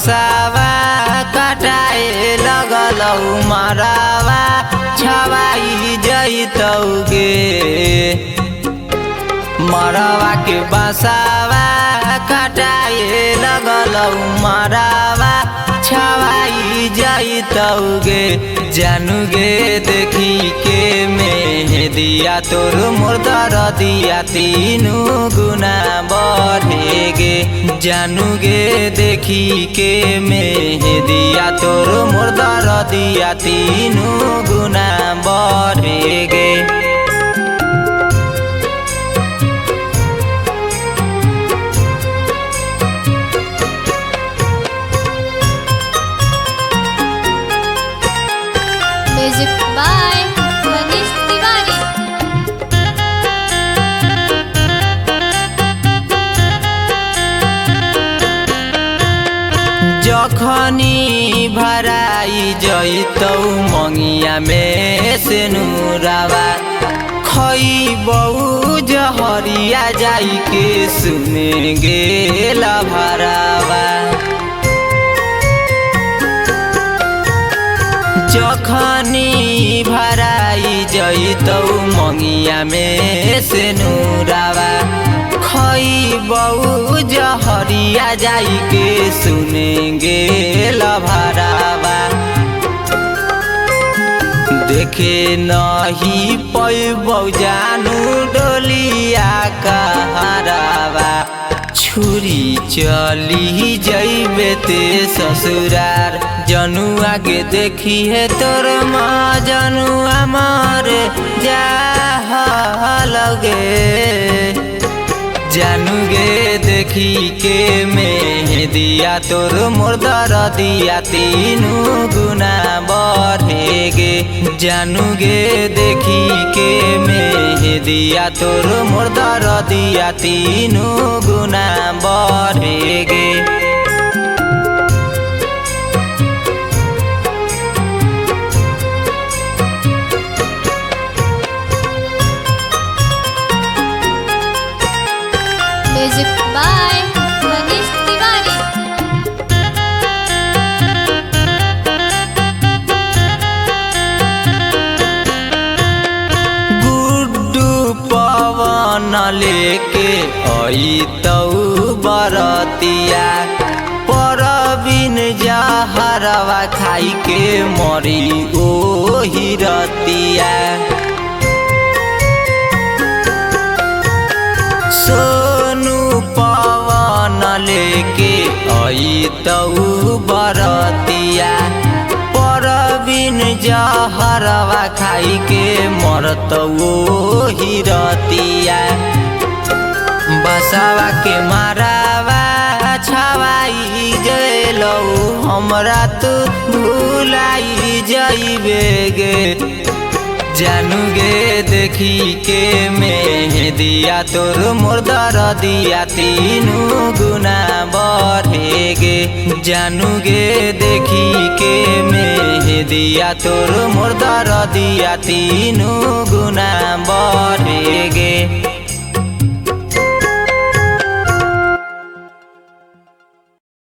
बसावा कटाए लगलौ मरावा छवाई जैतौगे मरावा के बसावा कटाए लगलौ मरावा छवाई जैतौगे जानुगे देखी के मेहदिया तोर मोर दरदिया तीनू गुना बढ़ेगे जानुगे देखी के मेहदिया तोर मोर दरदिया तीनू गुना बढ़ेगे। Music by Manish Tiwari। जखनी भराई जैतौ मंगिया में से नूरावा खैबौ जहरिया जाई के सुने गेला भरावा जखनी भराई जैतौ मंगिया में से नूरावा खैबौ जहरिया जाई के सुनेंगे लभरावा देखे नहीं पैबौ जानू डोलिया कहारावा छुरी चली जैबे ते ससुरार जनुआ के देखी है तोर माँ जनुआ मारे जा लगे जानुगे देखी के मेहदिया तोर मोर दरदिया तीनू गुना बढ़ेगे जानुगे देखी के मेहदिया तोर मोर दरदिया तीनू गुना बढ़ेगे। Music by Manish Tiwari। Guddu पवन लेके अइतौ बरतिया परबिन जहरवा खाई के मरी ओही रतिया सोनू पवन लेके अइतौ बरतिया परबिन जहरवा खाई के मरतौ ओही रतिया बसावा के मारावा छवाई जैलौ हमरा तू भुलाई जइबे गे जानुगे देखी के मेहदिया तोर मोर दरदिया तीनू गुना बढ़ेगे जानुगे देखी के मेहदिया तोर मोर दरदिया तीनू गुना